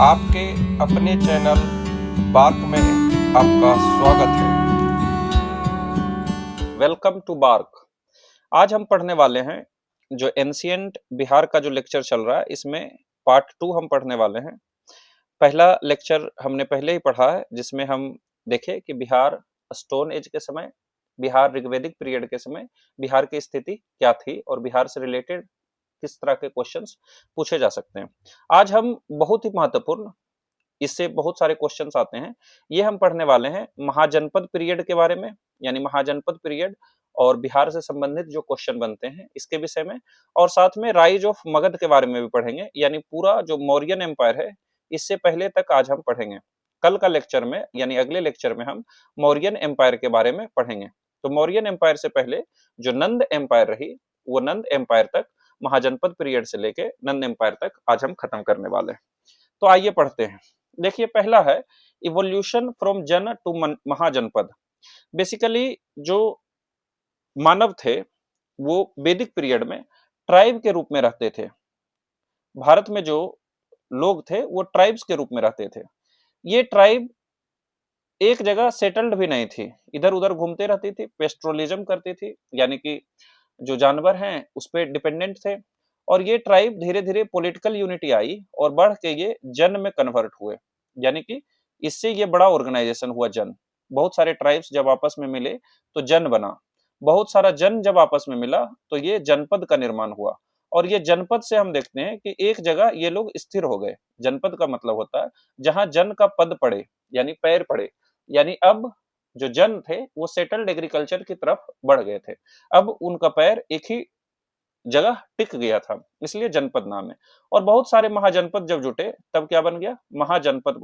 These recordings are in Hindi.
आपके अपने चैनल बार्क में आपका स्वागत है। Welcome to bark. आज हम पढ़ने वाले हैं जो एंशिएंट बिहार का जो लेक्चर चल रहा है, इसमें पार्ट 2 हम पढ़ने वाले हैं। पहला लेक्चर हमने पहले ही पढ़ा है, जिसमें हम देखे कि बिहार स्टोन एज के समय, बिहार ऋग्वैदिक पीरियड के समय बिहार की स्थिति क्या थी और बिहार से रिलेटेड किस तरह के क्वेश्चंस पूछे जा सकते हैं। आज हम बहुत ही महत्वपूर्ण, इससे बहुत सारे क्वेश्चंस आते हैं, ये हम पढ़ने वाले हैं महाजनपद पीरियड के बारे में, यानी महाजनपद पीरियड और बिहार से संबंधित जो क्वेश्चन बनते हैं इसके विषय में, और साथ में राइज ऑफ मगध के बारे में भी पढ़ेंगे, यानी पूरा जो मौर्यन एम्पायर है इससे पहले तक आज हम पढ़ेंगे। कल का लेक्चर में, यानी अगले लेक्चर में हम मौर्यन एम्पायर के बारे में पढ़ेंगे। तो मौर्यन एम्पायर से पहले जो नंद एम्पायर रही, वो नंद एम्पायर तक, महाजनपद पीरियड से लेके नंद एम्पायर तक आज हम खत्म करने वाले हैं। तो आइए पढ़ते हैं। देखिए, पहला है इवोल्यूशन फ्रॉम जन टू महाजनपद। बेसिकली जो मानव थे वो वैदिक पीरियड में ट्राइब के रूप में रहते थे। भारत में जो लोग थे वो ट्राइब्स के रूप में रहते थे। ये ट्राइब एक जगह सेटल्ड भी नहीं थी, इधर उधर घूमते रहती थी, पेस्ट्रोलिज्म करती थी, यानी कि जो जानवर हैं उस पर डिपेंडेंट थे। और ये ट्राइब धीरे धीरे पॉलिटिकल यूनिटी आई और बढ़ के ये जन में कन्वर्ट हुए, यानी कि इससे ये बड़ा ऑर्गेनाइजेशन हुआ जन। बहुत सारे ट्राइब्स जब आपस में मिले तो जन बना, बहुत सारा जन जब आपस में मिला तो ये जनपद का निर्माण हुआ। और ये जनपद से हम देखते हैं कि एक जगह ये लोग स्थिर हो गए। जनपद का मतलब होता है जहां जन का पद पड़े, यानी पैर पड़े, यानी अब जो जन थे वो सेटल्ड एग्रीकल्चर की तरफ बढ़ गए थे। अब उनका पैर एक ही जगह टिक गया था, इसलिए जनपद नाम है। और बहुत सारे महाजनपद जब जुटे तब क्या बन गया, महाजनपद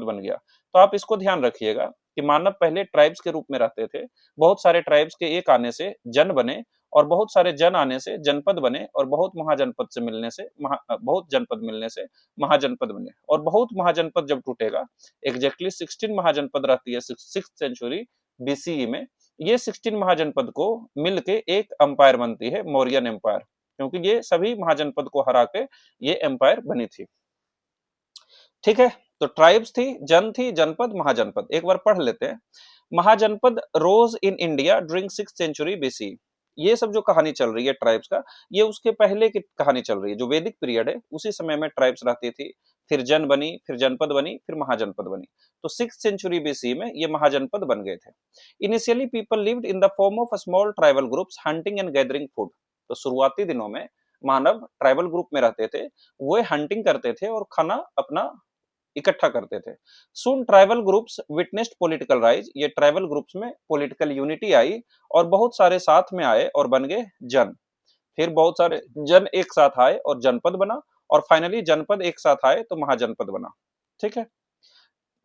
बन गया। तो आप इसको ध्यान रखिएगा कि मानव पहले ट्राइब्स के रूप में रहते थे, बहुत सारे ट्राइब्स के एक आने से जन बने, और बहुत सारे जन आने से जनपद बने, और बहुत महाजनपद से मिलने से बहुत जनपद मिलने से महाजनपद बने। और बहुत महाजनपद जब टूटेगा, एग्जैक्टली 16 महाजनपद रहती है 6th सेंचुरी बीसीई में, ये 16 महाजनपद को मिलके एक एम्पायर बनती है, मौर्यन एम्पायर, क्योंकि ये सभी महाजनपद को हरा के ये एम्पायर बनी थी। ठीक है, तो ट्राइब्स थी, जन थी, जनपद, महाजनपद। एक बार पढ़ लेते हैं। Mahajanapad rose in India during 6th century BC. ये सब जो कहानी चल रही है ट्राइब्स का, ये उसके पहले की कहानी चल रही है, जो वैदिक पीरियड है उसी समय में ट्राइब्स रहती थी, फिर जन बनी, फिर जनपद बनी, फिर महाजनपद बनी। तो 6th सेंचुरी बीसी में ये महाजनपद बन गए थे। Initially people lived in the form of small tribal groups hunting and gathering food. तो शुरुआती दिनों में मानव ट्राइबल ग्रुप में रहते थे, वो हंटिंग करते थे और खाना अपना इकट्ठा करते थे। Soon tribal groups witnessed political rise. ये ट्राइबल ग्रुप्स में पॉलिटिकल यूनिटी आई और बहुत सारे साथ में आए और बन गए जन। फिर बहुत सारे जन एक साथ आए और जनपद बना, और फाइनली जनपद एक साथ आए तो महाजनपद बना। ठीक है,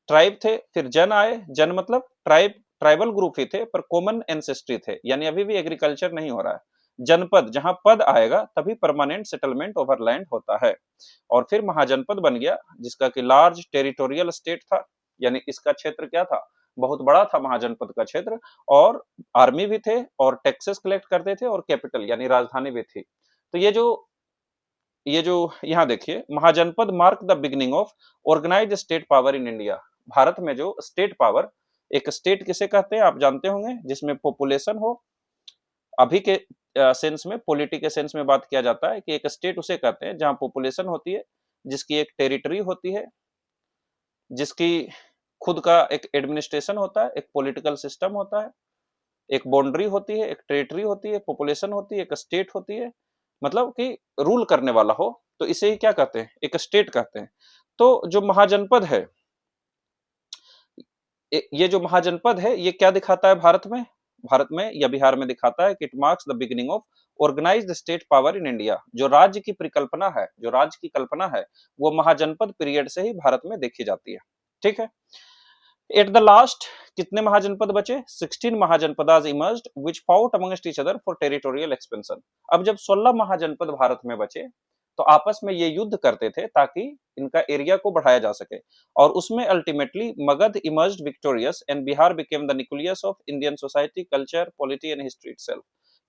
ट्राइब थे, फिर जन आए, जन मतलब ट्राइबल ग्रुप ही थे पर कॉमन एंसेस्ट्री थे, यानी अभी भी एग्रीकल्चर नहीं हो रहा है। जनपद, जहां पद आएगा तभी परमानेंट सेटलमेंट ओवर लैंड होता है। और फिर महाजनपद बन गया, जिसका कि लार्ज टेरिटोरियल स्टेट था, यानी इसका क्षेत्र क्या था, बहुत बड़ा था महाजनपद का क्षेत्र, और आर्मी भी थे और टैक्सेस कलेक्ट करते थे, और कैपिटल यानी राजधानी भी थी। तो ये जो यहाँ देखिए, Mahajanapad mark the beginning of organised state power in India. Bharat में जो स्टेट पावर, एक स्टेट किसे कहते हैं आप जानते होंगे, जिसमें पॉपुलेशन हो। अभी के सेंस में, पॉलिटी के सेंस में बात किया जाता है कि एक स्टेट उसे कहते हैं जहां पॉपुलेशन होती है, जिसकी एक टेरिटरी होती है, जिसकी खुद का एक एडमिनिस्ट्रेशन होता है, एक पॉलिटिकल सिस्टम होता है, एक बाउंड्री होती है, एक टेरिटरी होती है, पॉपुलेशन होती है, एक स्टेट होती है, मतलब कि रूल करने वाला हो, तो इसे ही क्या कहते हैं, एक स्टेट कहते हैं। तो जो महाजनपद है, ये जो महाजनपद है ये क्या दिखाता है भारत में या बिहार में दिखाता है कि it marks the beginning of organised state power in India. जो राज्य की परिकल्पना है, जो राज्य की कल्पना है, वो महाजनपद पीरियड से ही भारत में देखी जाती है। ठीक है, एट द लास्ट कितने महाजनपद बचे, 16 mahajanapadas emerged which fought amongst each other for territorial expansion. अब जब 16 महाजनपद भारत में बचे तो आपस में ये युद्ध करते थे ताकि इनका एरिया को बढ़ाया जा सके, और उसमें ultimately Magadh emerged victorious and Bihar became the nucleus of Indian society, culture, polity and history itself.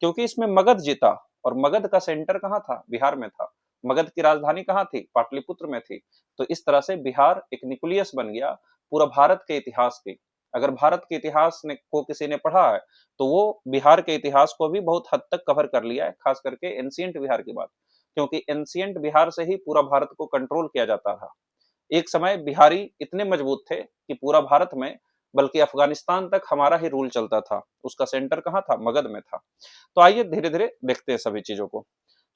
क्योंकि इसमें मगध जीता, और मगध का सेंटर कहाँ था, बिहार में था। मगध की राजधानी कहाँ थी? पाटलिपुत्र में थी। तो इस तरह से बिहार एक न्यूक्लियस बन गया पूरा भारत के इतिहास की। अगर भारत के इतिहास ने को किसी ने पढ़ा है तो वो बिहार के इतिहास को भी बहुत हद तक कवर कर लिया है, खास करके एंशिएंट बिहार की बात, क्योंकि एंशिएंट बिहार से ही पूरा भारत को कंट्रोल किया जाता था। एक समय बिहारी इतने मजबूत थे कि पूरा भारत में, बल्कि अफगानिस्तान तक हमारा ही रूल चलता था। उसका सेंटर कहाँ था? मगध में था। तो आइए धीरे धीरे देखते हैं सभी चीजों को।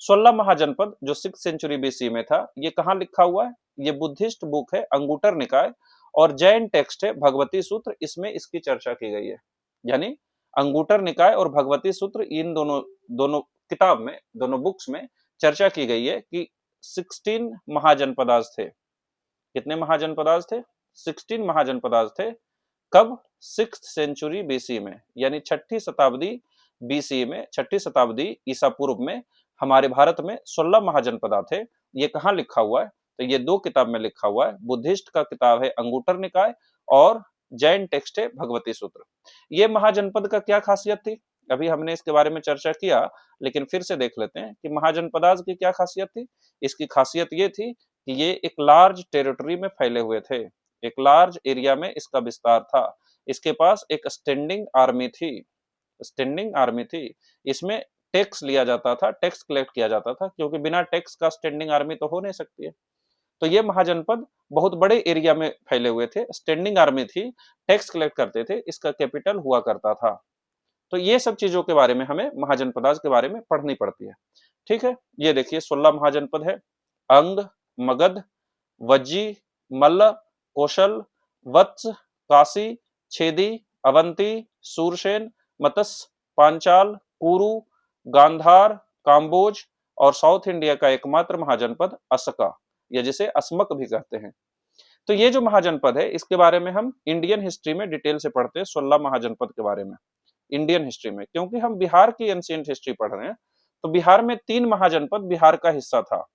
16 महाजनपद जो 6th सेंचुरी बीसी में था, ये कहाँ लिखा हुआ है? ये बुद्धिस्ट बुक है अंगुटर निकाय, और जैन टेक्स्ट है भगवती सूत्र, इसमें इसकी चर्चा की गई है। यानी अंगुटर निकाय और भगवती सूत्र, इन दोनों दोनों किताब में, दोनों बुक्स में चर्चा की गई है कि 16 महाजनपदाज थे। कितने महाजनपदाज थे? 16 महाजनपदाज थे। कब? 6th सेंचुरी बीसी में, यानी 6ठी शताब्दी बीसी में, 6ठी शताब्दी ईसा पूर्व में हमारे भारत में 16 महाजनपदा थे। ये कहाँ लिखा हुआ है? तो ये दो किताब में लिखा हुआ है। बुद्धिस्ट का किताब है अंगुटर निकाय और जैन टेक्स्ट है भगवती सूत्र। ये महाजनपद का क्या खासियत थी? अभी हमने इसके बारे में चर्चा किया, लेकिन फिर से देख लेते हैं कि महाजनपदाज की क्या खासियत थी। इसकी खासियत ये थी कि ये एक लार्ज टेरिटरी में फैले हुए थे, एक लार्ज एरिया में इसका विस्तार था। इसके पास एक स्टैंडिंग आर्मी थी, स्टैंडिंग आर्मी थी। इसमें टैक्स लिया जाता था, टैक्स कलेक्ट किया जाता था, क्योंकि बिना टैक्स का स्टैंडिंग आर्मी तो हो नहीं सकती है। तो ये महाजनपद बहुत बड़े एरिया में फैले हुए थे, स्टैंडिंग आर्मी थी, टैक्स कलेक्ट करते थे, इसका कैपिटल हुआ करता था। तो ये सब चीजों के बारे में हमें महाजनपदाज के बारे में पढ़नी पड़ती है। ठीक है, ये देखिए 16 महाजनपद है। अंग, मगध, वज्जी, मल्ल, कौशल, वत्स, काशी, छेदी, अवंती, सूरसेन, मत्स्य, पांचाल, कुरु, गांधार, काम्बोज और साउथ इंडिया का एकमात्र महाजनपद असका, या जिसे असमक भी कहते हैं। तो ये जो महाजनपद है, इसके बारे में हम इंडियन हिस्ट्री में डिटेल से पढ़ते हैं। 16 महाजनपद के बारे में इंडियन हिस्ट्री में, क्योंकि हम बिहार की एंशिएंट हिस्ट्री पढ़ रहे हैं, तो बिहार में 3 महाजनपद बिहार का हिस्सा था,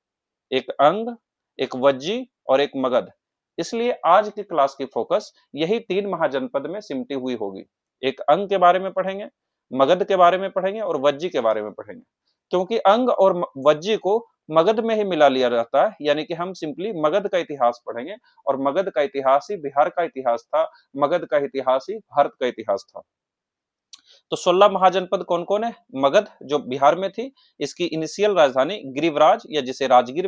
एक अंग, एक वज्जी और एक मगध। इसलिए आज की क्लास की फोकस यही 3 महाजनपद में सिमटी हुई होगी। एक अंग के बारे में पढ़ेंगे, मगध के बारे में पढ़ेंगे और वज्जी के बारे में पढ़ेंगे, क्योंकि अंग और वज्जी को मगध में ही मिला लिया जाता है। यानी कि हम सिंपली मगध का इतिहास पढ़ेंगे, और मगध का इतिहास ही बिहार का इतिहास था, मगध का इतिहास ही भारत का इतिहास था। तो 16 महाजनपद कौन कौन है? मगध जो बिहार में थी, इसकी इनिशियल राजधानी गिरिवराज, या जिसे राजगिर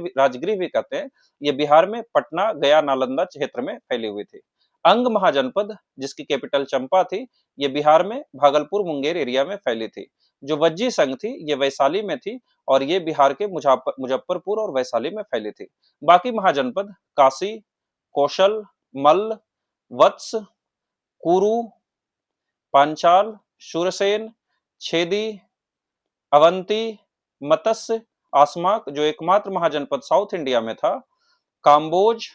भी कहते हैं, ये बिहार में पटना, गया, नालंदा क्षेत्र में फैली हुई थी। अंग महाजनपद जिसकी कैपिटल चंपा थी, ये बिहार में भागलपुर, मुंगेर एरिया में फैली थी। जो वज्जी संघ थी, ये वैशाली में थी, और ये बिहार के मुजफ्फरपुर और वैशाली में फैली थी। बाकी महाजनपद काशी, कौशल, मल्ल, वत्स, कुरु, पांचाल, शूरसेन, छेदी, अवंती, मत्स्य, आसमाक जो एकमात्र महाजनपद साउथ इंडिया में था, काम्बोज,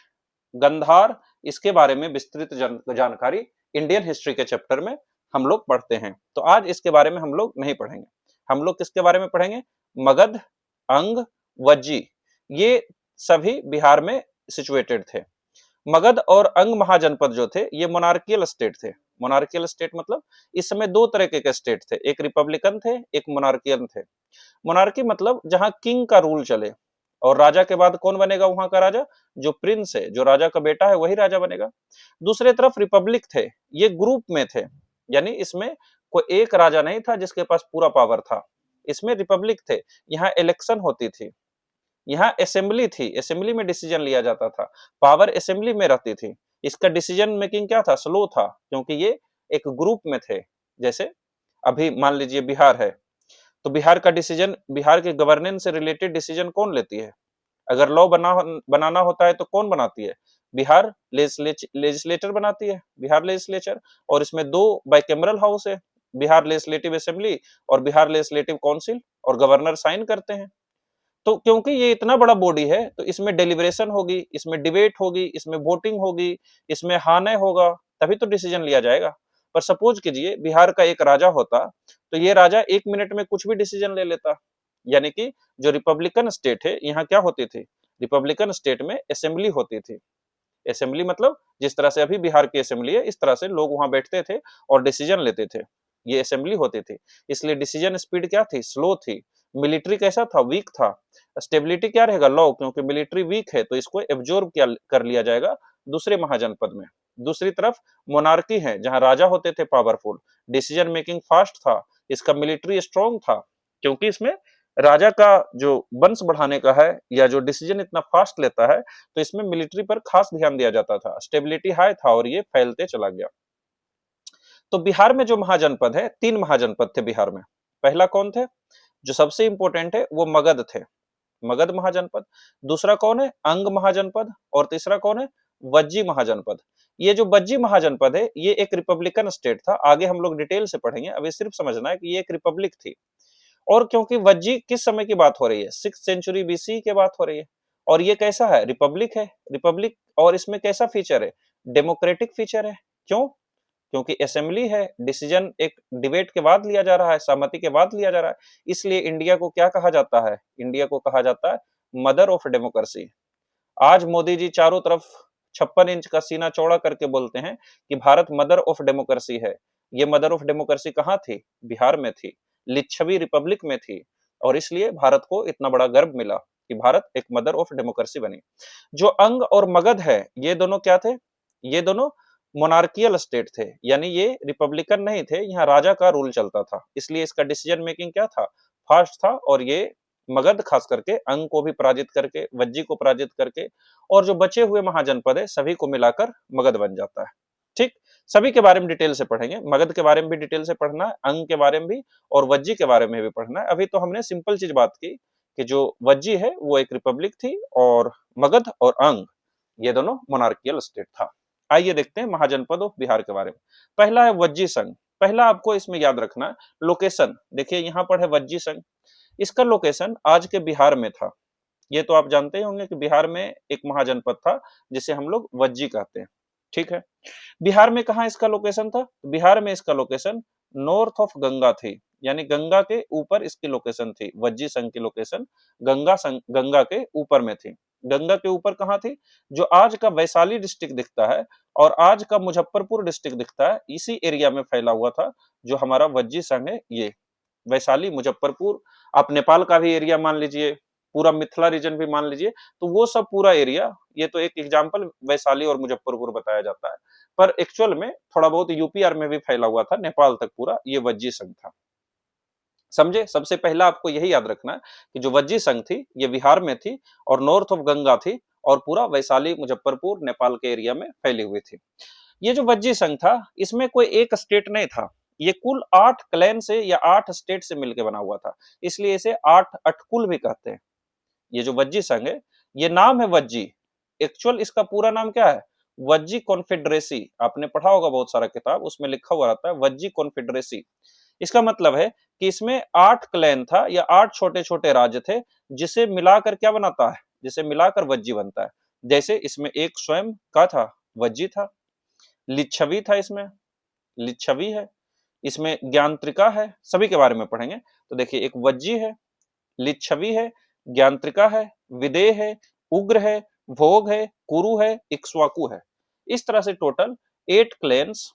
गंधार, इसके बारे में विस्तृत जानकारी इंडियन हिस्ट्री के चैप्टर में हम लोग पढ़ते हैं। तो आज इसके बारे में हम लोग नहीं पढ़ेंगे। हम लोग किसके बारे में पढ़ेंगे? मगध, अंग, वज्जी, ये सभी बिहार में सिचुएटेड थे। मगध और अंग महाजनपद जो थे, ये मोनार्कियल स्टेट थे। मोनार्कियल स्टेट मतलब इस समय दो तरह के स्टेट थे, एक रिपब्लिकन थे, एक मोनार्कियन थे। मोनार्की मतलब जहां किंग का रूल चले, और राजा के बाद कौन बनेगा वहां का राजा? जो प्रिंस है, जो राजा का बेटा है, वही राजा बनेगा। दूसरे तरफ रिपब्लिक थे, ये ग्रुप में थे, यानी इसमें कोई एक राजा नहीं था जिसके पास पूरा पावर था। इसमें रिपब्लिक थे, यहाँ इलेक्शन होती थी, यहाँ असेंबली थी, असेंबली में डिसीजन लिया जाता था, पावर असेंबली में रहती थी। इसका डिसीजन मेकिंग क्या था? स्लो था, क्योंकि ये एक ग्रुप में थे। जैसे अभी मान लीजिए बिहार है, तो बिहार का डिसीजन, बिहार के गवर्नेंस से रिलेटेड डिसीजन कौन लेती है? अगर लॉ बनाना होता है तो कौन बनाती है? बिहार लेजिस्लेचर बनाती है, बिहार लेजिस्लेचर। और इसमें दो बाइकेमरल हाउस है, बिहार लेजिस्लेटिव असेंबली और बिहार लेजिस्लेटिव काउंसिल, और गवर्नर साइन करते हैं। तो क्योंकि ये इतना बड़ा बॉडी है, तो इसमें डेलिब्रेशन होगी, इसमें डिबेट होगी, इसमें वोटिंग होगी, इसमें हाँ नहीं होगा, तभी तो डिसीजन लिया जाएगा। पर सपोज कीजिए बिहार का एक राजा होता, तो ये राजा 1 मिनट में कुछ भी डिसीजन ले लेता। यानी कि जो रिपब्लिकन स्टेट है, यहाँ क्या होती थी? रिपब्लिकन स्टेट में असेंबली होती थी। असेंबली मतलब जिस तरह से अभी बिहार की असेंबली है, इस तरह से लोग वहां बैठते थे और डिसीजन लेते थे, ये असेंबली होती थी। इसलिए डिसीजन स्पीड क्या थी? स्लो थी। मिलिट्री कैसा था, वीक था। स्टेबिलिटी क्या रहेगा, लो, क्योंकि मिलिट्री वीक है तो इसको एब्जॉर्ब किया कर लिया जाएगा दूसरे महाजनपद में। दूसरी तरफ मोनार्की है, जहां राजा होते थे पावरफुल, डिसीजन मेकिंग फास्ट था, इसका मिलिट्री स्ट्रांग था, क्योंकि इसमें राजा का जो वंश बढ़ाने का है या जो डिसीजन इतना फास्ट लेता है, तो इसमें मिलिट्री पर खास ध्यान दिया जाता था, स्टेबिलिटी हाई था और ये फैलते चला गया। तो बिहार में जो महाजनपद है, 3 महाजनपद थे बिहार में। पहला कौन थे, जो सबसे इंपॉर्टेंट है वो मगध थे, मगध महाजनपद। दूसरा कौन है, अंग महाजनपद। और तीसरा कौन है, वज्जी महाजनपद। ये जो वज्जी महाजनपद है ये एक रिपब्लिकन स्टेट था, आगे हम लोग डिटेल से पढ़ेंगे, अभी सिर्फ समझना है कि ये एक रिपब्लिक थी। और क्योंकि वज्जी किस समय की बात हो रही है, 6th सेंचुरी बीसी की बात हो रही है, और ये कैसा है, रिपब्लिक है, रिपब्लिक। और इसमें कैसा फीचर है, डेमोक्रेटिक फीचर है। क्यों, क्योंकि असेंबली है, डिसीजन एक डिबेट के बाद लिया जा रहा है, सहमति के बाद लिया जा रहा है, इसलिए इंडिया को क्या कहा जाता है, इंडिया को कहा जाता है मदर ऑफ डेमोक्रेसी। आज मोदी जी चारों तरफ 56 इंच का सीना चौड़ा करके बोलते हैं कि भारत मदर ऑफ डेमोक्रेसी है। ये मदर ऑफ डेमोक्रेसी कहाँ थी, बिहार में थी, लिच्छवी रिपब्लिक में थी, और इसलिए भारत को इतना बड़ा गर्व मिला कि भारत एक मदर ऑफ डेमोक्रेसी बनी। जो अंग और मगध है, ये दोनों क्या थे, ये दोनों मोनार्कियल स्टेट थे, यानी ये रिपब्लिकन नहीं थे, यहाँ राजा का रूल चलता था, इसलिए इसका डिसीजन मेकिंग क्या था, फास्ट था। और ये मगध खास करके अंग को भी पराजित करके, वज्जी को पराजित करके, और जो बचे हुए महाजनपद है सभी को मिलाकर मगध बन जाता है। ठीक, सभी के बारे में डिटेल से पढ़ेंगे, मगध के बारे में भी डिटेल से पढ़ना है, अंग के बारे में भी और वज्जी के बारे में भी पढ़ना है। अभी तो हमने सिंपल चीज बात की कि जो वज्जी है वो एक रिपब्लिक थी और मगध और अंग ये दोनों मोनार्कियल स्टेट था। आइए देखते हैं महाजनपद ऑफ बिहार के बारे में। पहला है वज्जी संघ। पहला आपको इसमें याद रखना है लोकेशन, देखिए यहाँ पर है वज्जी संघ, इसका लोकेशन आज के बिहार में था। ये तो आप जानते ही होंगे कि बिहार में एक महाजनपद था जिसे हम लोग वज्जी कहते हैं। ठीक है, बिहार में कहा इसका लोकेशन था, बिहार में इसका लोकेशन नॉर्थ ऑफ गंगा थी, यानी गंगा के ऊपर इसकी लोकेशन थी। वज्जी संघ की लोकेशन गंगा के ऊपर में थी। गंगा के ऊपर कहाँ थी, जो आज का वैशाली डिस्ट्रिक्ट दिखता है और आज का मुजफ्फरपुर डिस्ट्रिक्ट दिखता है, इसी एरिया में फैला हुआ था जो हमारा वज्जी संघ है। ये वैशाली, मुजफ्फरपुर, आप नेपाल का भी एरिया मान लीजिए, पूरा मिथिला रीजन भी मान लीजिए, तो वो सब पूरा एरिया, ये तो एक एग्जांपल वैशाली और मुजफ्फरपुर बताया जाता है, पर एक्चुअल में थोड़ा बहुत यूपी आर में भी फैला हुआ था, नेपाल तक पूरा ये वज्जी संघ था। समझे, सबसे पहला आपको यही याद रखना है कि जो वज्जी संघ थी ये बिहार में थी और नॉर्थ ऑफ गंगा थी और पूरा वैशाली, मुजफ्फरपुर, नेपाल के एरिया में फैली हुई थी। ये जो वज्जी संघ था इसमें कोई एक स्टेट नहीं था, ये कुल 8 क्लैन से या 8 स्टेट से मिलकर बना हुआ था, इसलिए इसे 8 अटकुल भी कहते हैं। ये जो वज्जी संघ है, ये नाम है वज्जी, एक्चुअल इसका पूरा नाम क्या है, वज्जी कॉन्फेडरेसी। आपने पढ़ा होगा बहुत सारा किताब, उसमें लिखा हुआ रहता है वज्जी कॉन्फेडरेसी। इसका मतलब है कि इसमें 8 क्लैन था या 8 छोटे छोटे राज्य थे, जिसे मिलाकर क्या बनाता है, जिसे मिलाकर वज्जी बनता है। जैसे इसमें एक स्वयं का था, वज्जी था, लिच्छवी था, इसमें लिच्छवी है, इसमें ज्ञानत्रिका है, सभी के बारे में पढ़ेंगे। तो देखिए एक वज्जी है, लिच्छवी है, ज्ञानत्रिका है, विदेह है, उग्र है, भोग है, कुरु है, इक्ष्वाकु है। इस तरह से टोटल 8 क्लेन्स,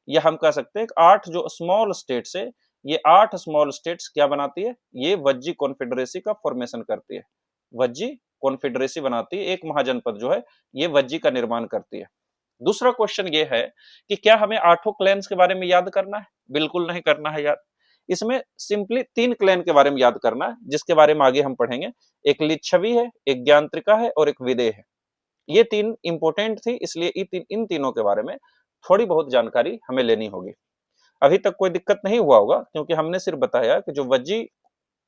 या हम कह सकते हैं 8 जो स्मॉल स्टेट्स है, ये 8 स्मॉल स्टेट्स क्या बनाती है, ये वज्जी कॉन्फेडरेसी का फॉर्मेशन करती है, वज्जी कॉन्फेडरेसी बनाती है। एक महाजनपद जो है ये वज्जी का निर्माण करती है। दूसरा क्वेश्चन ये है कि क्या हमें 8 क्लैन्स के बारे में याद करना है, बिल्कुल नहीं करना है याद। इसमें सिंपली 3 क्लैन के बारे में याद करना है, जिसके बारे में आगे हम पढ़ेंगे। एक लिच्छवी है, एक ज्ञानत्रिका है और एक विदेह है। ये 3 इंपॉर्टेंट थी, इसलिए इन तीनों के बारे में थोड़ी बहुत जानकारी हमें लेनी होगी। अभी तक कोई दिक्कत नहीं हुआ होगा, क्योंकि हमने सिर्फ बताया कि जो वज्जी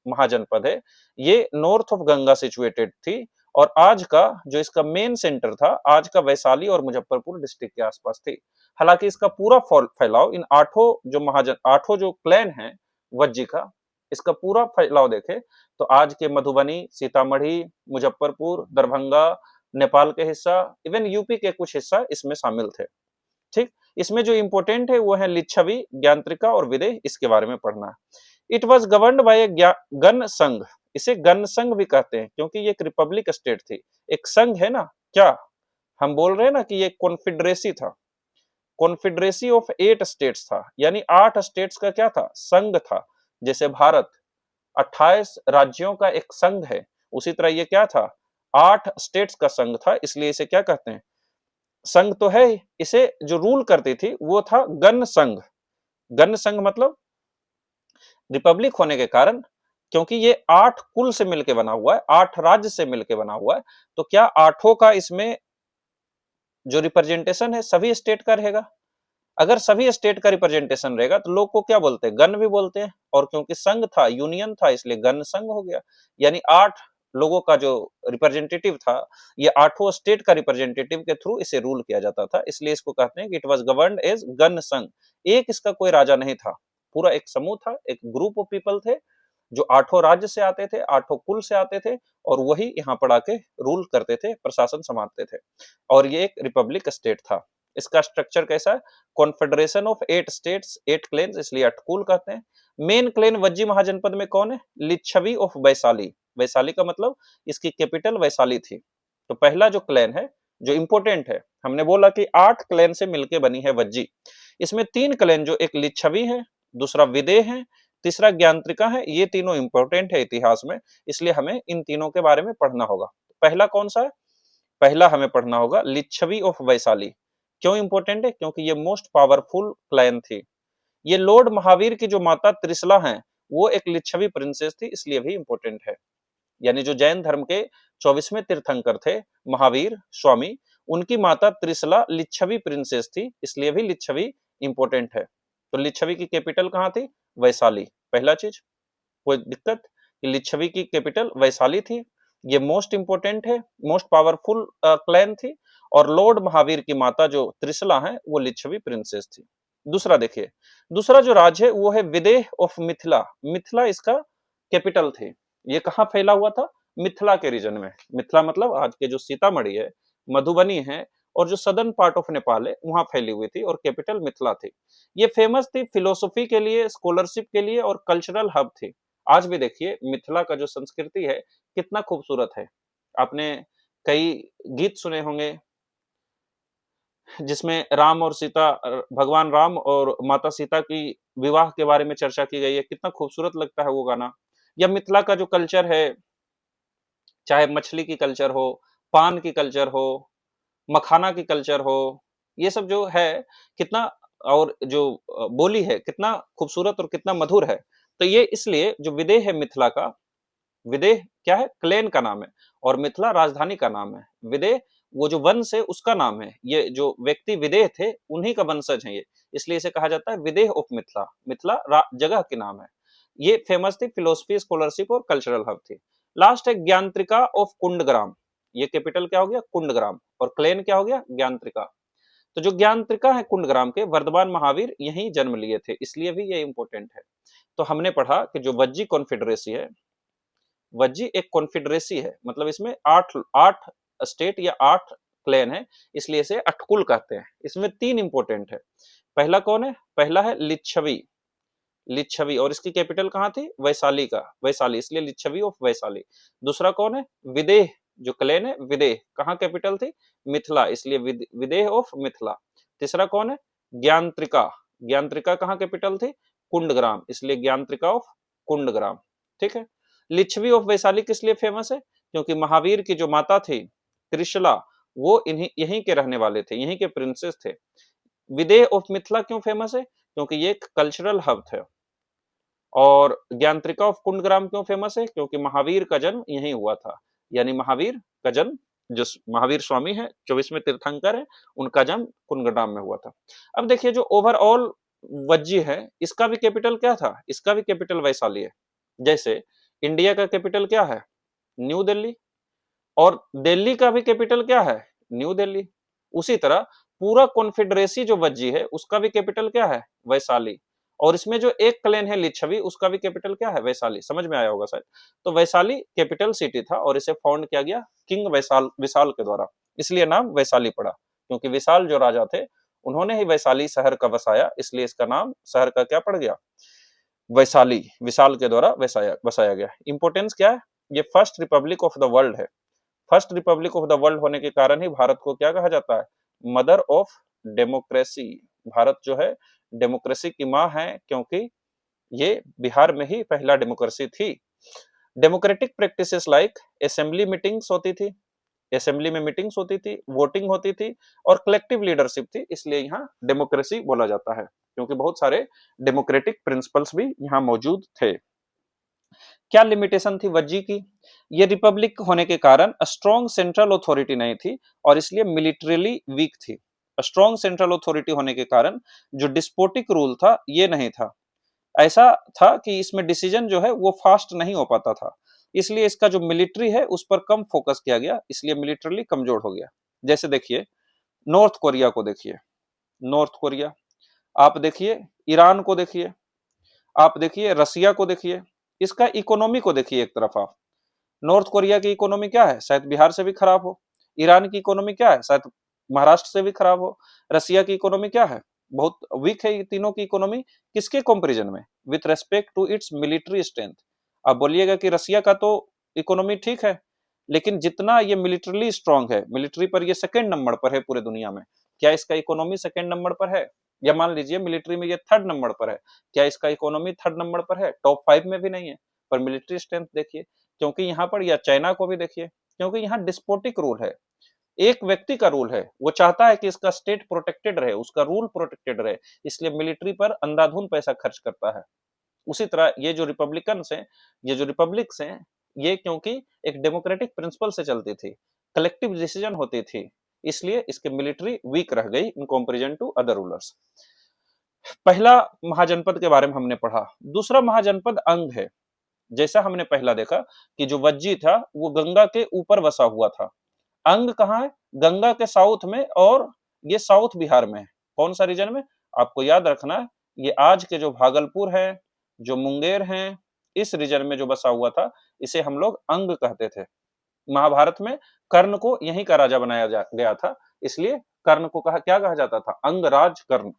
महाजनपद है ये नॉर्थ ऑफ गंगा सिचुएटेड थी, और आज का जो इसका मेन सेंटर था, आज का वैशाली और मुजफ्फरपुर डिस्ट्रिक्ट के आसपास थी। हालांकि इसका पूरा फैलाव इन 8 जो क्लैन है वज्जी का, इसका पूरा फैलाव देखे तो आज के मधुबनी, सीतामढ़ी, मुजफ्फरपुर, दरभंगा, नेपाल के हिस्सा, इवन यूपी के कुछ हिस्सा इसमें शामिल थे। ठीक, इसमें जो इंपॉर्टेंट है वो है लिच्छवी, ज्ञानत्रिका और विदेह, इसके बारे में पढ़ना है। इट वॉज गवर्नड बाय गण संघ, इसे गण संघ भी कहते हैं क्योंकि ये एक रिपब्लिक स्टेट थी। एक संघ है ना, क्या हम बोल रहे हैं ना कि ये कॉन्फेडरेसी था, कॉन्फेडरेसी ऑफ 8 स्टेट्स था, यानी 8 स्टेट्स का क्या था, संघ था। जैसे भारत, 28 राज्यों का एक संघ है। उसी तरह ये क्या था, 8 स्टेट्स का संघ था, इसलिए इसे क्या कहते हैं, संघ तो है ही। इसे जो रूल करती थी वो था गण संघ। गण संघ मतलब रिपब्लिक होने के कारण, क्योंकि ये 8 कुल से मिलकर बना हुआ है, 8 राज्य से मिलकर बना हुआ है, तो क्या आठों का इसमें जो रिप्रेजेंटेशन है सभी स्टेट का रहेगा। अगर सभी स्टेट का रिप्रेजेंटेशन रहेगा तो लोग को क्या बोलते हैं, गण भी बोलते हैं, और क्योंकि संघ था, यूनियन था, इसलिए गण संघ हो गया। यानी 8 लोगों का जो रिप्रेजेंटेटिव था, ये आठों स्टेट का रिप्रेजेंटेटिव के थ्रू इसे रूल किया जाता था, इसलिए इसको कहते हैं कि इट वाज गवर्न्ड एज गण संघ। एक इसका कोई राजा नहीं था, पूरा एक समूह था, एक ग्रुप ऑफ पीपल थे जो आठों राज्य से आते थे, आठों कुल से आते थे, और वही यहाँ पर आके रूल करते थे, प्रशासन संभालते थे, और ये एक रिपब्लिक स्टेट था। इसका स्ट्रक्चर कैसा है, कॉन्फेडरेशन ऑफ 8 स्टेट्स, 8 क्लेन्स, इसलिए अटकूल कहते हैं। मेन क्लेन वज्जी महाजनपद में कौन है, लिच्छवी ऑफ वैशाली। वैशाली का मतलब इसकी कैपिटल वैशाली थी। तो पहला जो क्लेन है जो इंपोर्टेंट है, हमने बोला कि 8 क्लेन से मिलकर बनी है वज्जी। इसमें 3 क्लेन, जो एक लिच्छवी है, दूसरा विदेह है, तीसरा ज्ञानत्रिका है, ये तीनों इंपोर्टेंट है इतिहास में, इसलिए हमें इन तीनों के बारे में पढ़ना होगा। पहला कौन सा है, पहला हमें पढ़ना होगा लिच्छवी ऑफ वैशाली। क्यों इंपोर्टेंट है, क्योंकि ये मोस्ट पावरफुल क्लैन थी। ये लॉर्ड महावीर की जो माता त्रिशला हैं, वो एक लिच्छवी प्रिंसेस थी, इसलिए भी इंपोर्टेंट है। यानी जो जैन धर्म के 24वें तीर्थंकर थे महावीर स्वामी, उनकी माता त्रिशला लिच्छवी प्रिंसेस थी, इसलिए भी लिच्छवी इंपोर्टेंट है। तो लिच्छवी की कैपिटल कहाँ थी, वैशाली। पहला चीज, कोई दिक्कत, कि लिच्छवी की कैपिटल वैशाली थी, ये मोस्ट इंपोर्टेंट है, मोस्ट पावरफुल क्लैन थी, और लॉर्ड महावीर की माता जो त्रिशला है वो लिच्छवी प्रिंसेस थी। दूसरा देखिए, दूसरा जो राज्य है वो है विदेह ऑफ मिथिला। मिथिला इसका कैपिटल थी। ये कहाँ फैला हुआ था, मिथिला के रीजन में। मिथिला मतलब आज के जो सीतामढ़ी है, मधुबनी है, और जो सदर्न पार्ट ऑफ नेपाल है, वहां फैली हुई थी, और कैपिटल मिथिला थी। ये फेमस थी फिलोसफी के लिए, स्कॉलरशिप के लिए, और कल्चरल हब थी। आज भी देखिए मिथिला का जो संस्कृति है कितना खूबसूरत है। आपने कई गीत सुने होंगे जिसमें राम और सीता, भगवान राम और माता सीता की विवाह के बारे में चर्चा की गई है, कितना खूबसूरत लगता है वो गाना। या मिथिला का जो कल्चर है, चाहे मछली की कल्चर हो, पान की कल्चर हो, मखाना की कल्चर हो, ये सब जो है कितना, और जो बोली है कितना खूबसूरत और कितना मधुर है। तो ये इसलिए जो विदेह है मिथिला का, विदेह क्या है, क्लेन का नाम है, और मिथिला राजधानी का नाम है। विदेह वो जो वंश है उसका नाम है, ये जो व्यक्ति विदेह थे उन्हीं का वंशज है ये, इसलिए इसे कहा जाता है विदेह ऑफ मिथिला। मिथिला जगह के नाम है। ये फेमस थी, फिलोसफी, स्कॉलरशिप और कल्चरल हब थी। लास्ट है ज्ञानत्रिका ऑफ कुंडग्राम। ये कैपिटल क्या हो गया, कुंडग्राम, और क्लेन क्या हो गया, ज्ञानत्रिका। तो जो ज्ञानत्रिका है कुंडग्राम के, वर्धमान महावीर यहीं जन्म लिए थे, इसलिए भी ये इंपॉर्टेंट है। तो हमने पढ़ा कि जो वज्जी कॉन्फेडरेसी है, वज्जी एक कॉन्फेडरेसी है, मतलब इसमें 8 8 स्टेट या 8 क्लेन है, इसलिए इसे अटकुल कहते हैं। इसमें 3 इंपॉर्टेंट है। पहला कौन है, पहला है लिच्छवी। लिच्छवी, और इसकी कैपिटल कहाँ थी, वैशाली का, वैशाली, इसलिए लिच्छवी ऑफ वैशाली। दूसरा कौन है, विदेह, जो क्लेन है विदेह, कहाँ कैपिटल थी, मिथिला, इसलिए विदेह ऑफ मिथिला। तीसरा कौन है, ज्ञानत्रिका। ज्ञानत्रिका कहाँ कैपिटल थी, कुंडग्राम, इसलिए ज्ञानत्रिका ऑफ कुंडग्राम। ठीक है। लिच्छवी ऑफ वैशाली किस लिए फेमस है, क्योंकि महावीर की जो माता थी त्रिशला, वो इन्हीं यहीं के रहने वाले थे, यहीं के प्रिंसेस थे। विदेह ऑफ मिथिला क्यों फेमस है, क्योंकि ये एक कल्चरल हब थे। और ज्ञानत्रिका ऑफ कुंडग्राम क्यों फेमस है, क्योंकि महावीर का जन्म यहीं हुआ था। यानी महावीर का जन्म, जो महावीर स्वामी है 24वें तीर्थंकर है, उनका जन्म कुंडग्राम में हुआ था। अब देखिए जो ओवरऑल वज्जी है, इसका भी कैपिटल क्या था, इसका भी कैपिटल वैशाली है। जैसे इंडिया का कैपिटल क्या है, न्यू दिल्ली, और दिल्ली का भी कैपिटल क्या है, न्यू दिल्ली। उसी तरह पूरा कॉन्फेडरेसी जो वज्जी है उसका भी कैपिटल क्या है, वैशाली। और इसमें जो एक क्लेन है लिच्छवी, उसका भी कैपिटल क्या है, वैशाली। समझ में आया होगा शायद। तो वैशाली कैपिटल सिटी था, और इसे फाउंड किया गया किंग वैशाल विशाल के द्वारा, इसलिए नाम वैशाली पड़ा, क्योंकि विशाल जो राजा थे उन्होंने ही वैशाली शहर का बसाया, इसलिए इसका नाम शहर का क्या पड़ गया, वैशाली, विशाल के द्वारा बसाया गया। इंपोर्टेंस क्या है, ये first republic of the world है। First republic of the world होने के कारण ही भारत को क्या कहा जाता है, मदर ऑफ डेमोक्रेसी। भारत जो है डेमोक्रेसी की माँ है, क्योंकि ये बिहार में ही पहला डेमोक्रेसी थी। Democratic practices like assembly meetings होती थी, असेंबली में मीटिंग्स होती थी, वोटिंग होती थी और कलेक्टिव लीडरशिप थी, इसलिए यहाँ डेमोक्रेसी बोला जाता है, क्योंकि बहुत सारे डेमोक्रेटिक प्रिंसिपल्स भी यहाँ मौजूद थे। क्या लिमिटेशन थी वज्जी की? ये रिपब्लिक होने के कारण स्ट्रॉन्ग सेंट्रल अथॉरिटी नहीं थी और इसलिए मिलिट्रीली वीक थी। स्ट्रॉन्ग सेंट्रल अथॉरिटी होने के कारण जो डिस्पोटिक रूल था ये नहीं था। ऐसा था कि इसमें डिसीजन जो है वो फास्ट नहीं हो पाता था, इसलिए इसका जो मिलिट्री है उस पर कम फोकस किया गया, इसलिए मिलिट्रीली कमजोर हो गया। जैसे देखिए नॉर्थ कोरिया को देखिए, नॉर्थ कोरिया, आप देखिए ईरान को देखिए, आप देखिए रसिया को देखिए, इसका इकोनॉमी को देखिए। एक तरफ आप नॉर्थ कोरिया की इकोनॉमी क्या है, शायद बिहार से भी खराब हो। ईरान की इकोनॉमी क्या है, शायद महाराष्ट्र से भी खराब हो। रसिया की इकोनॉमी क्या है, बहुत वीक है। ये तीनों की इकोनॉमी किसके कंपैरिजन में, with respect to its military strength. आप बोलिएगा कि रसिया का तो इकोनॉमी ठीक है, लेकिन जितना ये मिलिट्रीली स्ट्रांग है, मिलिट्री पर ये सेकंड नंबर पर है पूरे दुनिया में, क्या इसका इकोनॉमी सेकंड नंबर पर है? या मान लीजिए मिलिट्री में ये थर्ड नंबर पर है, क्या इसका इकोनॉमी थर्ड नंबर पर है? टॉप 5 में भी नहीं है। पर मिलिट्री स्ट्रेंथ देखिए, क्योंकि यहाँ पर, या चाइना को भी देखिए, क्योंकि यहाँ डिस्पोटिक रूल है, एक व्यक्ति का रूल है, वो चाहता है कि इसका स्टेट प्रोटेक्टेड रहे, उसका रूल प्रोटेक्टेड रहे, इसलिए मिलिट्री पर अंधाधुंध पैसा खर्च करता है। उसी तरह ये जो रिपब्लिकन्स हैं, ये जो रिपब्लिक्स हैं, ये क्योंकि एक डेमोक्रेटिक प्रिंसिपल से चलती थी, कलेक्टिव डिसीजन होती थी, इसलिए इसके मिलिट्री वीक रह गई in comparison to other rulers. पहला महाजनपद के बारे में हमने पढ़ा। दूसरा महाजनपद अंग है। जैसा हमने पहला देखा कि जो वज्जी था वो गंगा के ऊपर बसा हुआ था। अंग कहाँ है? गंगा के साउथ में, और ये साउथ बिहार में है। कौन सा रीजन में? आपको याद रखना है, ये आज के जो भागलपुर है, जो मुंगेर है, इस रीजन में जो बसा हुआ था, इसे हम लोग अंग कहते थे। महाभारत में कर्ण को यहीं का राजा बनाया गया था, इसलिए कर्ण को क्या कहा जाता था? अंगराज कर्ण।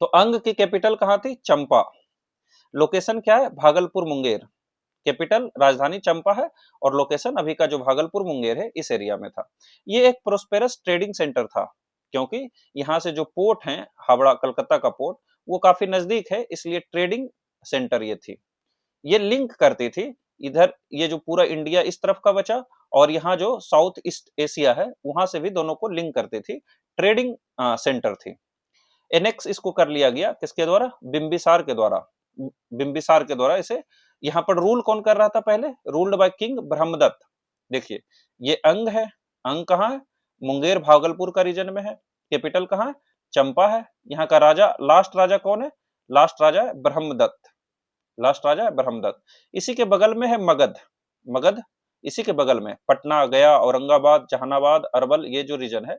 तो अंग की कैपिटल कहाँ थी? चंपा। लोकेशन क्या है? भागलपुर मुंगेर। कैपिटल राजधानी चंपा है और लोकेशन अभी का जो भागलपुर मुंगेर है इस एरिया में था। ये एक प्रोस्पेरस ट्रेडिंग सेंटर था, क्योंकि यहाँ से जो पोर्ट है, हावड़ा कलकत्ता का पोर्ट, वो काफी नजदीक है, इसलिए ट्रेडिंग सेंटर ये थी। ये लिंक करती थी, इधर ये जो पूरा इंडिया इस तरफ का बचा, और यहाँ जो साउथ ईस्ट एशिया है वहां से भी दोनों को लिंक करती थी, ट्रेडिंग सेंटर थी। एनेक्स इसको कर लिया गया किसके द्वारा? बिंबिसार के द्वारा। बिंबिसार के द्वारा इसे, यहाँ पर रूल कौन कर रहा था पहले? Ruled by king Brahmadatta. देखिए ये अंग है, अंग कहाँ है? मुंगेर भागलपुर का रीजन में है। कैपिटल कहाँ है? चंपा है। यहाँ का राजा, लास्ट राजा कौन है? लास्ट राजा है ब्रह्मदत्त। लास्ट राजा है ब्रह्मदत्त। इसी के बगल में है मगध। मगध इसी के बगल में, पटना, गया, औरंगाबाद, जहानाबाद, अरवल, ये जो रीजन है,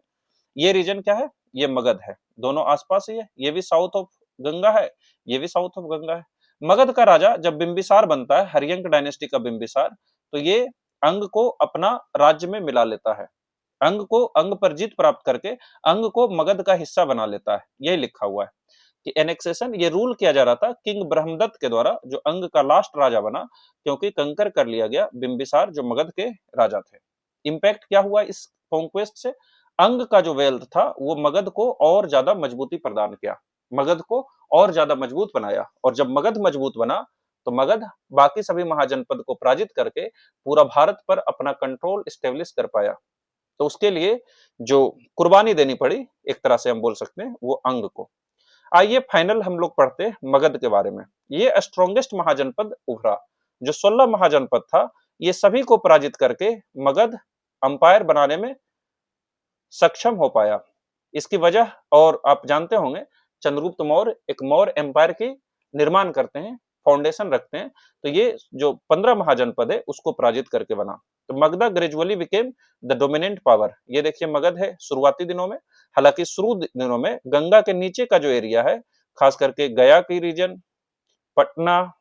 ये रीजन क्या है? ये मगध है। दोनों आसपास ही है, ये भी साउथ ऑफ गंगा है, ये भी साउथ ऑफ गंगा है। मगध का राजा जब बिंबिसार बनता है, हरियंक डायनेस्टी का बिंबिसार, तो ये अंग को अपना राज्य में मिला लेता है। अंग पर जीत प्राप्त करके अंग को मगध का हिस्सा बना लेता है। यही लिखा हुआ है कि एनेक्सेशन ये रूल किया जा रहा था किंग ब्रह्मदत्त के द्वारा, जो अंग का लास्ट राजा बना, क्योंकि कंकर कर लिया गया बिंबिसार जो मगध के राजा थे। इंपैक्ट क्या हुआ इस कॉन्क्वेस्ट से? अंग का जो वेल्थ था वो मगध को और ज्यादा मजबूती प्रदान किया, मगध को और ज्यादा मजबूत बनाया, और जब मगध मजबूत बना तो मगध बाकी सभी महाजनपद को पराजित करके पूरा भारत पर अपना कंट्रोल स्टेब्लिश कर पाया। तो उसके लिए जो कुर्बानी देनी पड़ी, एक तरह से हम बोल सकते हैं, वो अंग को। आइए फाइनल हम लोग पढ़ते हैं मगध के बारे में। ये स्ट्रॉन्गेस्ट महाजनपद उभरा। जो 16 महाजनपद था, ये सभी को पराजित करके मगध अंपायर बनाने में सक्षम हो पाया। इसकी वजह, और आप जानते होंगे, चंद्रगुप्त मौर्य एक मौर्य एम्पायर की निर्माण करते हैं, फाउंडेशन रखते हैं, तो ये जो 15 महाजनपद है उसको पराजित करके बना। तो Magadh gradually became the dominant power. ये देखिए मगध है शुरुआती दिनों में, हालांकि शुरू दिनों में गंगा के नीचे का जो एरिया है, खास करके गया की रीजन, पटना,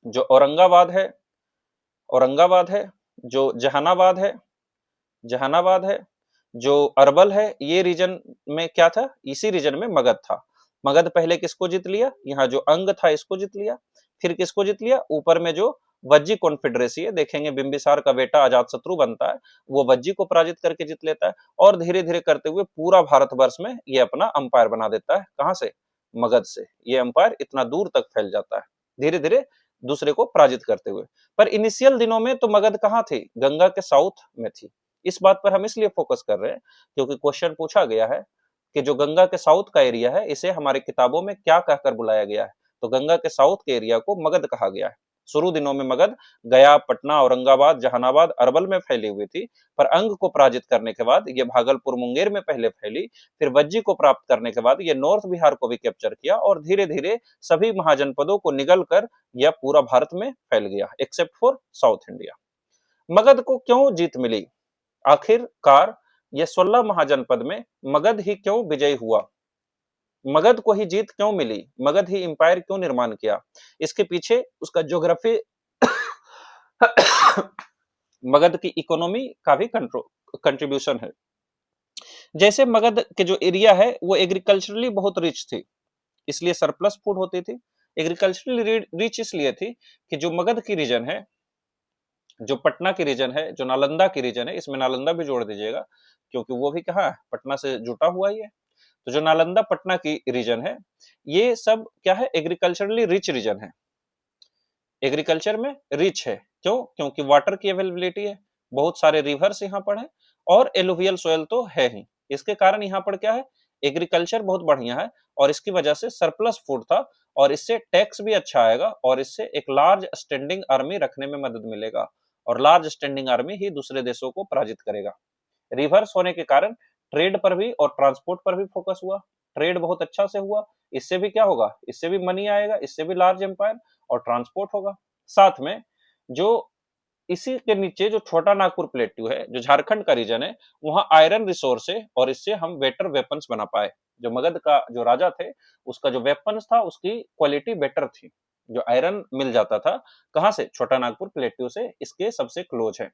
जो औरंगाबाद है, जो जहानाबाद है, जो अरवल है, ये रीजन में क्या था? इसी रीजन में मगध था। मगध पहले किसको जीत लिया? यहाँ जो अंग था इसको जीत लिया। फिर किसको जीत लिया? ऊपर में जो वज्जी कॉन्फेडरेसी है, देखेंगे बिंबिसार का बेटा अजातशत्रु बनता है, वो वज्जी को पराजित करके जीत लेता है, और धीरे धीरे करते हुए पूरा भारतवर्ष में ये अपना अंपायर बना देता है। कहां से? मगध से। ये एम्पायर इतना दूर तक फैल जाता है, धीरे धीरे दूसरे को पराजित करते हुए। पर इनिशियल दिनों में तो मगध कहाँ थी? गंगा के साउथ में थी। इस बात पर हम इसलिए फोकस कर रहे हैं क्योंकि क्वेश्चन पूछा गया है कि जो गंगा के साउथ का एरिया है, इसे हमारे किताबों में क्या कहकर बुलाया गया है? तो गंगा के साउथ के एरिया को मगध कहा गया है। शुरू दिनों में मगध गया, पटना, औरंगाबाद, जहानाबाद, अरवल में फैली हुई थी। पर अंग को पराजित करने के बाद ये भागलपुर, मुंगेर में पहले फैली, फिर वज्जी को प्राप्त करने के बाद ये नॉर्थ बिहार को भी कैप्चर किया और धीरे धीरे सभी महाजनपदों को निगल कर यह पूरा भारत में फैल गया, except for south India. Magadh को क्यों जीत मिली? आखिरकार ये 16 महाजनपद में मगध ही क्यों विजयी हुआ? मगध को ही जीत क्यों मिली? मगध ही एम्पायर क्यों निर्माण किया? इसके पीछे उसका ज्योग्राफी मगध की इकोनॉमी का भी कंट्रीब्यूशन है। जैसे मगध के जो एरिया है वो एग्रीकल्चरली बहुत रिच थी, इसलिए सरप्लस फूड होती थी। एग्रीकल्चरली रिच इसलिए थी कि जो मगध की रीजन है, जो पटना की रीजन है, जो नालंदा की रीजन है, इसमें नालंदा भी जोड़ दीजिएगा क्योंकि वो भी कहाँ है? पटना से जुटा हुआ ही है। तो जो नालंदा पटना की रीजन है, ये सब क्या है? एग्रीकल्चरली रिच रीजन है, एग्रीकल्चर में रिच है। क्यों? क्योंकि वाटर की अवेलेबिलिटी है, बहुत सारे रिवर्स यहाँ पर है और एलुवियल सोयल तो है ही। इसके कारण यहाँ पर क्या है? एग्रीकल्चर बहुत बढ़िया है और इसकी वजह से सरप्लस फूड था और इससे टैक्स भी अच्छा आएगा और इससे एक लार्ज स्टैंडिंग आर्मी रखने में मदद मिलेगा और लार्ज स्टैंडिंग आर्मी ही दूसरे देशों को पराजित करेगा। रिवर्स होने के कारण ट्रेड पर भी और ट्रांसपोर्ट पर भी फोकस हुआ। ट्रेड बहुत अच्छा से हुआ, इससे भी क्या होगा? इससे भी मनी आएगा, इससे भी लार्ज एम्पायर और ट्रांसपोर्ट होगा। साथ में जो इसी के नीचे जो छोटा नागपुर प्लेट्यू है, जो झारखंड का रीजन है, वहां आयरन रिसोर्स है और इससे हम बेटर वेपन्स बना पाए। जो मगध का जो राजा थे, उसका जो वेपन्स था उसकी क्वालिटी बेटर थी। जो आयरन मिल जाता था कहां से? छोटा नागपुर प्लेट्यू से, इसके सबसे क्लोज है।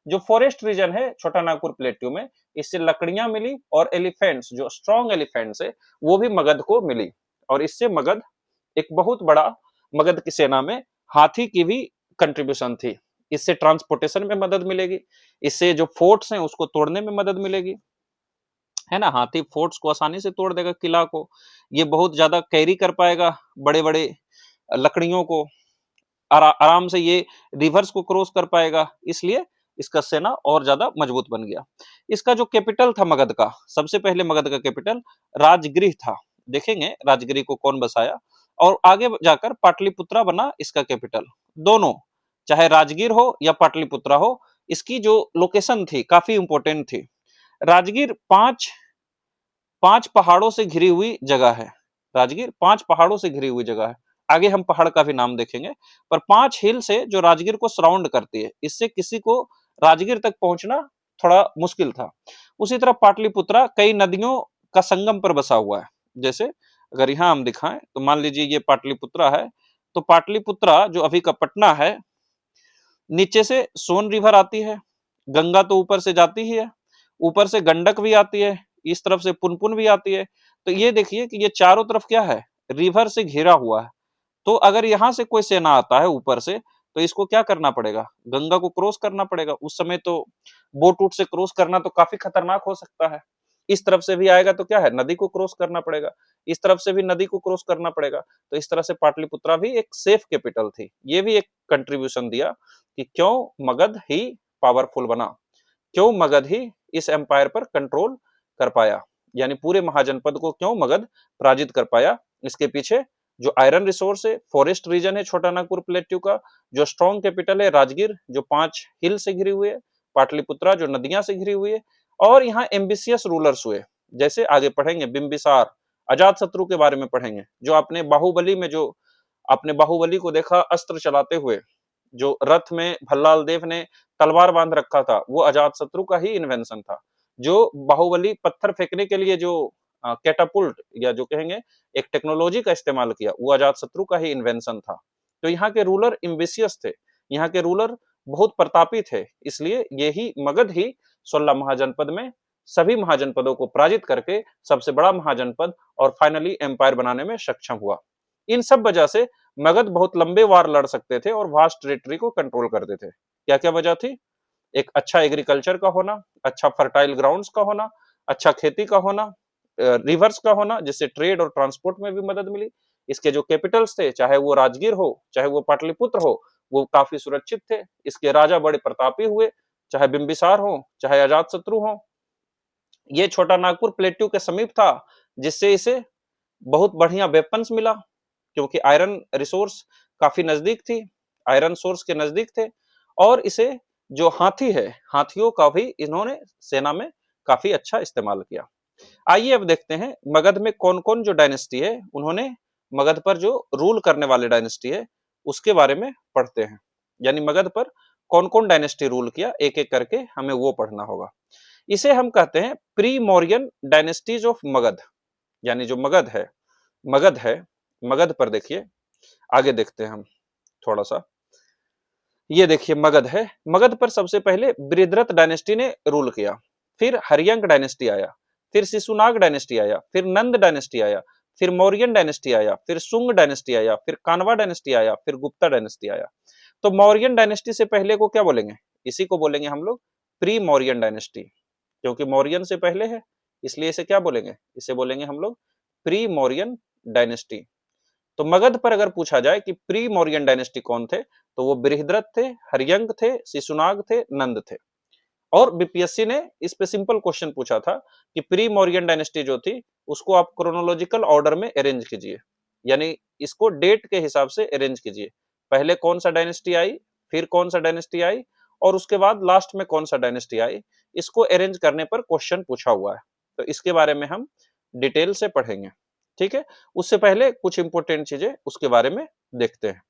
जो फॉरेस्ट रीजन है छोटा नागपुर प्लेट्यू में, इससे लकड़ियां मिली और एलिफेंट्स, जो स्ट्रॉन्ग एलिफेंट्स है, वो भी मगध को मिली और इससे मगध एक बहुत बड़ा, मगध की सेना में हाथी की भी कंट्रीब्यूशन थी। इससे ट्रांसपोर्टेशन में मदद मिलेगी, इससे जो फोर्ट्स हैं उसको तोड़ने में मदद मिलेगी, है ना? हाथी फोर्ट्स को आसानी से तोड़ देगा, किला को। ये बहुत ज्यादा कैरी कर पाएगा बड़े बड़े लकड़ियों को, आराम से ये रिवर्स को क्रॉस कर पाएगा, इसलिए इसका सेना और ज्यादा मजबूत बन गया। इसका जो कैपिटल था मगध का, सबसे पहले मगध का कैपिटल राजगृह था। देखेंगे राजगृह को कौन बसाया और आगे जाकर पाटलिपुत्रा बना इसका कैपिटल। दोनों, चाहे राजगीर हो या पाटलिपुत्रा हो, इसकी जो लोकेशन थी काफी इंपॉर्टेंट थी। राजगीर पांच पांच पहाड़ों से घिरी हुई जगह है। राजगीर 5 पहाड़ों से घिरी हुई जगह है। आगे हम पहाड़ का भी नाम देखेंगे, पर 5 हिल से जो राजगीर को सराउंड करती है, इससे किसी को राजगीर तक पहुंचना थोड़ा मुश्किल था। उसी तरह पाटलिपुत्रा कई नदियों का संगम पर बसा हुआ है। जैसे अगर यहाँ हम दिखाएं तो मान लीजिए ये पाटलिपुत्रा है, तो पाटलिपुत्रा जो अभी का पटना है, नीचे से सोन रिवर आती है, गंगा तो ऊपर से जाती ही है, ऊपर से गंडक भी आती है, इस तरफ से पुनपुन भी आती है। तो ये देखिए कि ये चारों तरफ क्या है? रिवर से घिरा हुआ है। तो अगर यहाँ से कोई सेना आता है ऊपर से, तो इसको क्या करना पड़ेगा? गंगा को क्रॉस करना पड़ेगा। उस समय तो बोट उट से क्रॉस करना तो काफी खतरनाक हो सकता है। इस तरफ से भी आएगा तो क्या है? नदी को क्रॉस करना पड़ेगा, इस तरफ से भी नदी को क्रॉस करना पड़ेगा। तो इस तरह से पाटलिपुत्रा भी एक सेफ कैपिटल थी। ये भी एक कंट्रीब्यूशन दिया कि क्यों मगध ही पावरफुल बना, क्यों मगध ही इस एम्पायर पर कंट्रोल कर पाया, यानी पूरे महाजनपद को क्यों मगध पराजित कर पाया। इसके पीछे जो आयरन रिसोर्स है, फॉरेस्ट रीजन है छोटा नागपुर प्लेट्यू का, जो स्ट्रॉन्ग कैपिटल है राजगीर, जो 5 हिल से घिरी हुई है, पाटलिपुत्रा जो नदियां से घिरी हुई है, और यहाँ एम्बिशियस रूलर्स हुए। जैसे आगे पढ़ेंगे बिंबिसार, अजात शत्रु के बारे में पढ़ेंगे, जो अपने बाहुबली में, जो आपने बाहुबली को देखा अस्त्र चलाते हुए, जो रथ में भल्लाल देव ने तलवार बांध रखा था, वो अजात शत्रु का ही इन्वेंशन था। जो बाहुबली पत्थर फेंकने के लिए जो कैटापुल्ट या जो कहेंगे एक टेक्नोलॉजी का इस्तेमाल किया, वो अजात शत्रु का ही इन्वेंशन था। तो यहाँ के रूलर एम्बिशियस थे, यहाँ के रूलर बहुत प्रतापी थे, इसलिए यही मगध ही 16 महाजनपद में सभी महाजनपदों को पराजित करके सबसे बड़ा महाजनपद और फाइनली एम्पायर बनाने में सक्षम हुआ। इन सब वजह से मगध बहुत लंबे वार लड़ सकते थे और वास्ट टेरिटरी को कंट्रोल करते थे। क्या क्या वजह थी? एक अच्छा एग्रीकल्चर का होना, अच्छा फर्टाइल ग्राउंड्स का होना, अच्छा खेती का होना, रिवर्स का होना, जिससे ट्रेड और ट्रांसपोर्ट में भी मदद मिली। इसके जो कैपिटल्स थे, चाहे वो राजगीर हो, चाहे वो पाटलिपुत्र हो, वो काफी सुरक्षित थे। इसके राजा बड़े प्रतापी हुए, चाहे बिंबिसार हो, चाहे अजातशत्रु हो। ये छोटा नागपुर प्लेट्यू के समीप था, जिससे इसे बहुत बढ़िया वेपन्स मिला, क्योंकि आयरन रिसोर्स काफी नजदीक थी, आयरन सोर्स के नजदीक थे। और इसे जो हाथी है, हाथियों का भी इन्होंने सेना में काफी अच्छा इस्तेमाल किया। आइए अब देखते हैं मगध में कौन कौन जो डायनेस्टी है, उन्होंने मगध पर जो रूल करने वाले डायनेस्टी है उसके बारे में पढ़ते हैं। यानी मगध पर कौन कौन डायनेस्टी रूल किया, एक एक करके हमें वो पढ़ना होगा। इसे हम कहते हैं pre Mauryan dynasties of Magadh. यानी जो मगध है, मगध पर देखिए, आगे देखते हैं हम थोड़ा सा। ये देखिए मगध है, मगध पर सबसे पहले बृहद्रथ डायनेस्टी ने रूल किया, फिर हरियंक डायनेस्टी आया, फिर शिशुनाग डायनेस्टी आया, फिर नंद डायनेस्टी आया, फिर मौर्यन डायनेस्टी आया, फिर शुंग डायनेस्टी आया, फिर कानवा डायनेस्टी आया, फिर गुप्ता डायनेस्टी आया। तो मौर्यन डायनेस्टी से पहले को क्या बोलेंगे? इसी को बोलेंगे हम लोग प्री मौर्यन डायनेस्टी, क्योंकि मौर्यन से पहले है, इसलिए इसे क्या बोलेंगे? इसे बोलेंगे हम लोग प्री मौर्यन डायनेस्टी। तो मगध पर अगर पूछा जाए कि प्री मौर्यन डायनेस्टी कौन थे, तो वो बृहद्रथ थे, हरियंक थे, शिशुनाग थे, नंद थे। और बीपीएससी ने इस पे सिंपल क्वेश्चन पूछा था कि प्री मौर्यन डायनेस्टी जो थी उसको आप क्रोनोलॉजिकल ऑर्डर में अरेंज कीजिए, यानी इसको डेट के हिसाब से अरेंज कीजिए। पहले कौन सा डायनेस्टी आई, फिर कौन सा डायनेस्टी आई, और उसके बाद लास्ट में कौन सा डायनेस्टी आई। इसको अरेंज करने पर क्वेश्चन पूछा हुआ है, तो इसके बारे में हम डिटेल से पढ़ेंगे। ठीक है, उससे पहले कुछ इंपॉर्टेंट चीजें उसके बारे में देखते हैं।